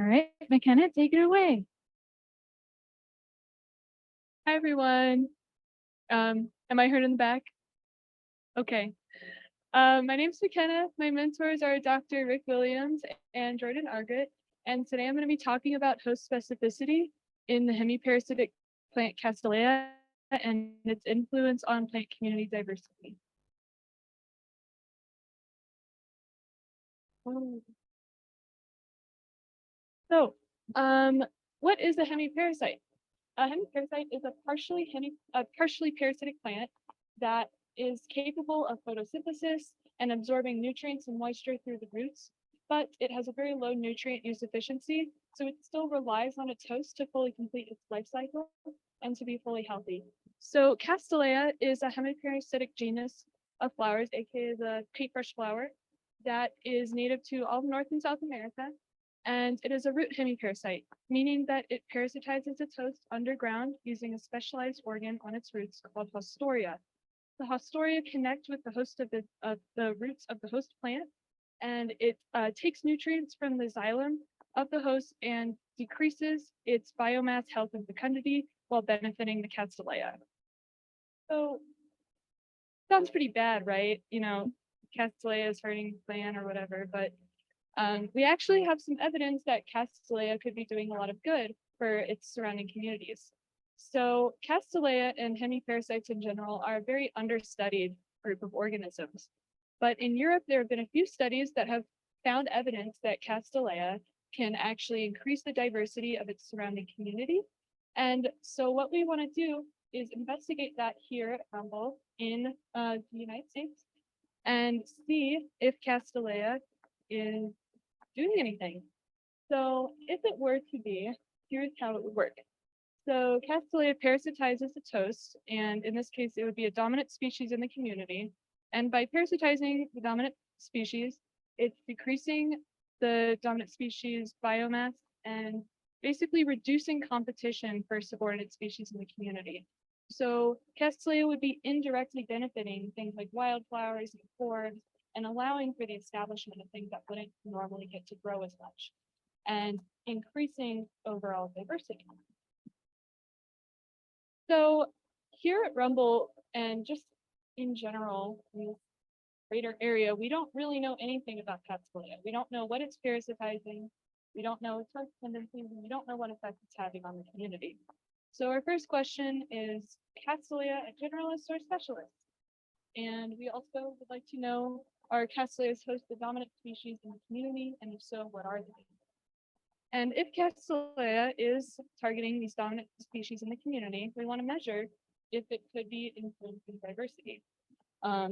All right, Makena, take it away. Hi, everyone. Am I heard in the back? Okay. My name's Makena. My mentors are Dr. Rick Williams and Jordan Argrett. And today I'm going to be talking about host specificity in the hemiparasitic plant Castilleja and its influence on plant community diversity. So, what is a hemiparasite? A hemiparasite is a partially parasitic plant that is capable of photosynthesis and absorbing nutrients and moisture through the roots, but it has a very low nutrient use efficiency, so it still relies on its host to fully complete its life cycle and to be fully healthy. So Castilleja is a hemiparasitic genus of flowers, aka the paintbrush flower, that is native to all of North and South America, and it is a root hemiparasite, meaning that it parasitizes its host underground using a specialized organ on its roots called haustoria. The haustoria connect with the host of the roots of the host plant, and it takes nutrients from the xylem of the host and decreases its biomass health and fecundity while benefiting the Castilleja. So sounds pretty bad, right? Castilleja is hurting the plant or whatever, but we actually have some evidence that Castilleja could be doing a lot of good for its surrounding communities. So Castilleja and hemiparasites in general are a very understudied group of organisms. But in Europe, there have been a few studies that have found evidence that Castilleja can actually increase the diversity of its surrounding community. And so what we want to do is investigate that here at Rumble in the United States and see if Castilleja is doing anything. So if it were to be, here's how it would work. So Castilleja parasitizes its host, and in this case, it would be a dominant species in the community. And by parasitizing the dominant species, it's decreasing the dominant species biomass and basically reducing competition for subordinate species in the community. So Castilleja would be indirectly benefiting things like wildflowers and forbs and allowing for the establishment of things that wouldn't normally get to grow as much and increasing overall diversity. So here at Rumble and just in general, in this greater area, we don't really know anything about Castilleja. We don't know what it's parasitizing. We don't know its host tendencies, and we don't know what effect it's having on the community. So our first question is, Castilleja a generalist or specialist? And we also would like to know, are Castillejas host the dominant species in the community? And if so, what are they? And if Castilleja is targeting these dominant species in the community, we want to measure if it could be influencing diversity.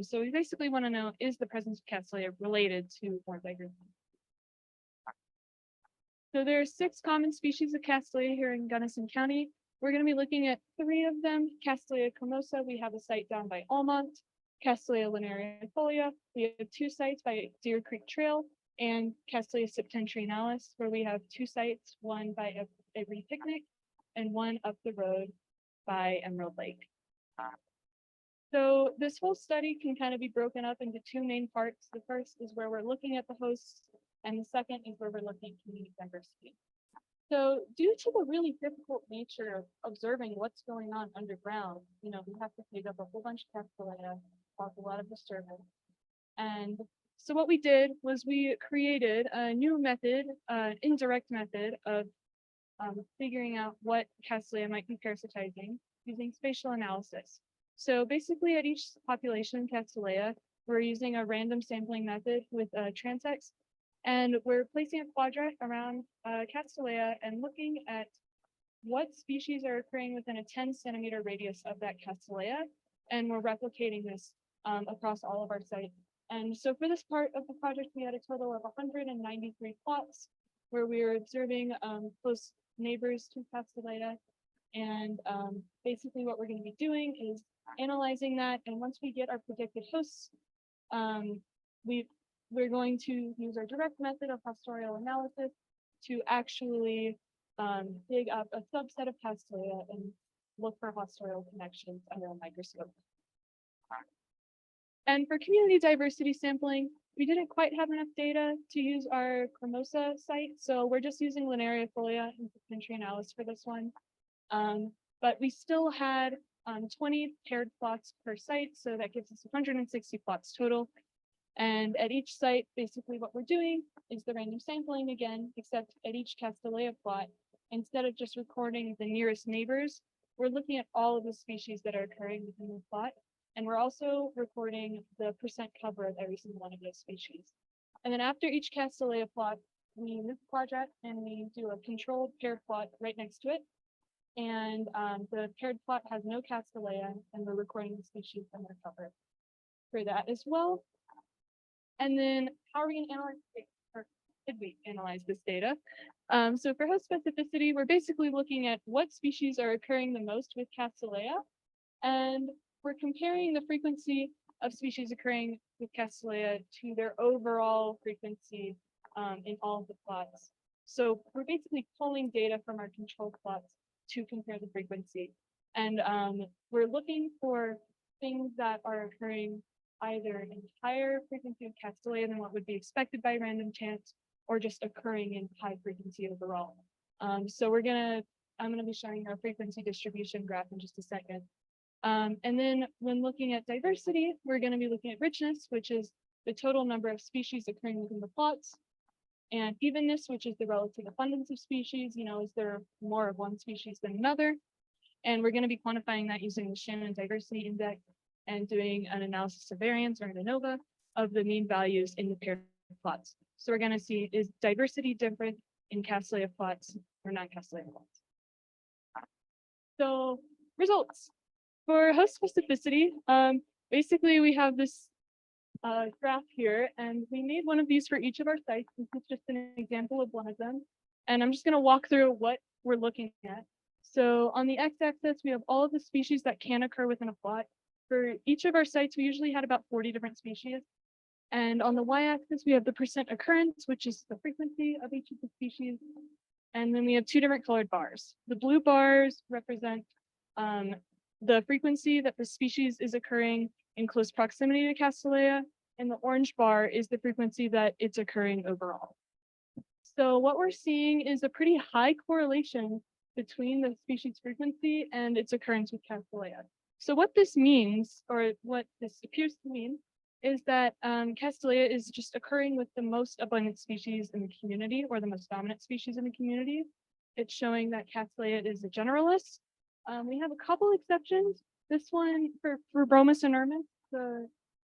So we basically want to know, is the presence of Castilleja related to more diversity? So there are 6 common species of Castilleja here in Gunnison County. We're going to be looking at 3 of them. Castilleja cremosa, we have a site down by Almont. Castilleja linearifolia, we have 2 sites by Deer Creek Trail, and Castilleja septentrionalis, where we have 2 sites, one by Avery Picnic and one up the road by Emerald Lake. So this whole study can kind of be broken up into 2 main parts. The first is where we're looking at the hosts, and the second is where we're looking at community diversity. So due to the really difficult nature of observing what's going on underground, we have to dig up a whole bunch of Castilleja, cause a lot of disturbance. And so what we did was we created a new method, an indirect method of figuring out what Castilleja might be parasitizing using spatial analysis. So basically at each population Castilleja, we're using a random sampling method with transects, and we're placing a quadrat around Castilleja and looking at what species are occurring within a 10-centimeter radius of that Castilleja, and we're replicating this across all of our sites. And so for this part of the project, we had a total of 193 plots where we were observing close neighbors to Castilleja. And basically what we're going to be doing is analyzing that. And once we get our predicted hosts, we're going to use our direct method of pastoral analysis to actually dig up a subset of Castilleja and look for pastoral connections under a microscope. And for community diversity sampling, we didn't quite have enough data to use our Chromosa site, so we're just using Linaria folia and Country Analysis for this one. But we still had 20 paired plots per site, so that gives us 160 plots total. And at each site, basically what we're doing is the random sampling again, except at each Castilleja plot, instead of just recording the nearest neighbors, we're looking at all of the species that are occurring within the plot. And we're also recording the percent cover of every single one of those species. And then after each Castilleja plot, we move the quadrat and we do a controlled paired plot right next to it. And the paired plot has no Castilleja, and we're recording the species and their cover for that as well. And then how are we going to analyze it? Or did we analyze this data? So for host specificity, we're basically looking at what species are occurring the most with Castilleja, and we're comparing the frequency of species occurring with Castilleja to their overall frequency in all of the plots. So we're basically pulling data from our control plots to compare the frequency. And we're looking for things that are occurring either in higher frequency of Castilleja than what would be expected by random chance, or just occurring in high frequency overall. So I'm gonna be showing our frequency distribution graph in just a second. And then when looking at diversity, we're gonna be looking at richness, which is the total number of species occurring within the plots, and evenness, which is the relative abundance of species. You know, is there more of one species than another? And we're gonna be quantifying that using the Shannon Diversity Index and doing an analysis of variance or an ANOVA of the mean values in the paired plots. So we're going to see, is diversity different in Castilleja plots or non-Castilleja plots? So results. For host specificity, basically we have this graph here, and we made one of these for each of our sites. This is just an example of one of them. And I'm just going to walk through what we're looking at. So on the x-axis, we have all of the species that can occur within a plot. For each of our sites, we usually had about 40 different species. And on the y-axis, we have the percent occurrence, which is the frequency of each of the species. And then we have two different colored bars. The blue bars represent the frequency that the species is occurring in close proximity to Castilleja, and the orange bar is the frequency that it's occurring overall. So what we're seeing is a pretty high correlation between the species frequency and its occurrence with Castilleja. So what this means, or what this appears to mean, is that Castilleja is just occurring with the most abundant species in the community, or the most dominant species in the community. It's showing that Castilleja is a generalist. We have a couple exceptions. This one for Bromus and Ermis,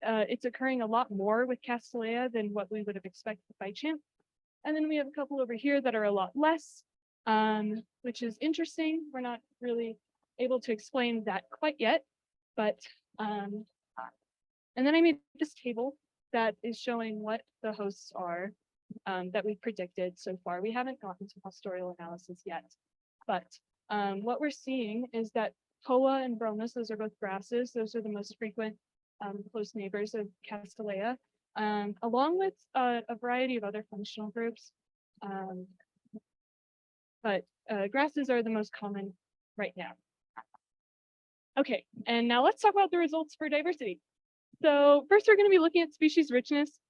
it's occurring a lot more with Castilleja than what we would have expected by chance. And then we have a couple over here that are a lot less, which is interesting. We're not really able to explain that quite yet, but and then I made this table that is showing what the hosts are that we've predicted so far. We haven't gotten to pastoral analysis yet, but what we're seeing is that Poa and Bromus, those are both grasses. Those are the most frequent close neighbors of Castilleja, along with a variety of other functional groups. But grasses are the most common right now. Okay, and now let's talk about the results for diversity. So first, we're going to be looking at species richness.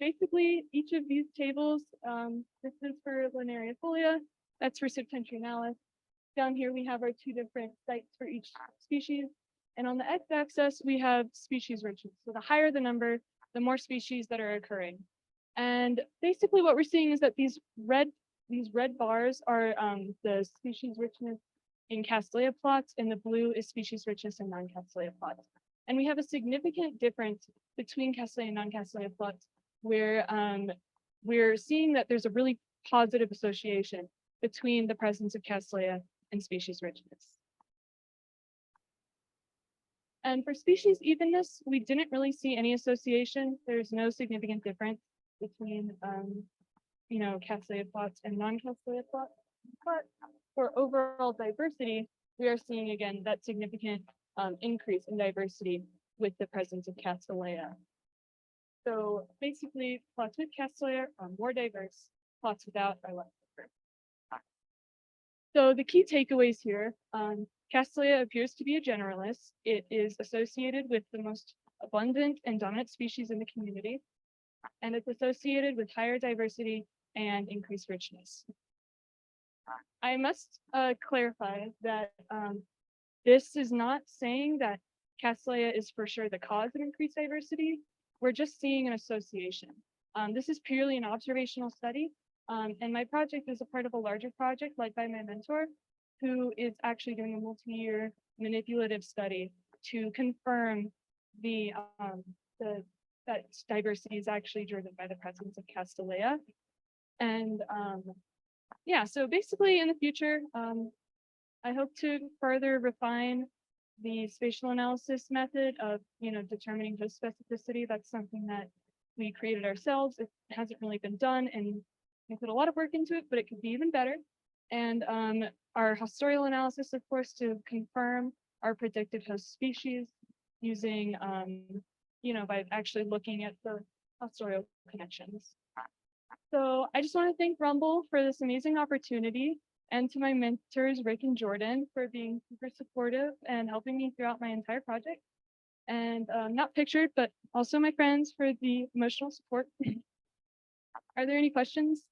Basically, each of these tables, this is for Linaria folia, that's for Septentrionalis. Down here, we have our two different sites for each species. And on the x-axis, we have species richness. So the higher the number, the more species that are occurring. And basically what we're seeing is that these red bars are the species richness in Castilleja plots, and the blue is species richness in non-Castilleja plots. And we have a significant difference between Castilleja and non-Castilleja plots, where we're seeing that there's a really positive association between the presence of Castilleja and species richness. And for species evenness, we didn't really see any association. There's no significant difference between Castilleja plots and non-Castilleja plots. But for overall diversity, we are seeing again that significant increase in diversity with the presence of Castilleja. So basically, plots with Castilleja are more diverse, plots without are less diverse. So the key takeaways here, Castilleja appears to be a generalist. It is associated with the most abundant and dominant species in the community. and it's associated with higher diversity and increased richness. I must clarify that this is not saying that Castilleja is for sure the cause of increased diversity. We're just seeing an association. This is purely an observational study, and my project is a part of a larger project led by my mentor, who is actually doing a multi-year manipulative study to confirm that diversity is actually driven by the presence of Castilleja. And yeah, so basically in the future, I hope to further refine the spatial analysis method of, determining host specificity. That's something that we created ourselves. It hasn't really been done, and we put a lot of work into it, but it could be even better. And our historical analysis, of course, to confirm our predictive host species using, by actually looking at the historical connections. So I just want to thank Rumble for this amazing opportunity, and to my mentors, Rick and Jordan, for being super supportive and helping me throughout my entire project. And not pictured, but also my friends for the emotional support. Are there any questions?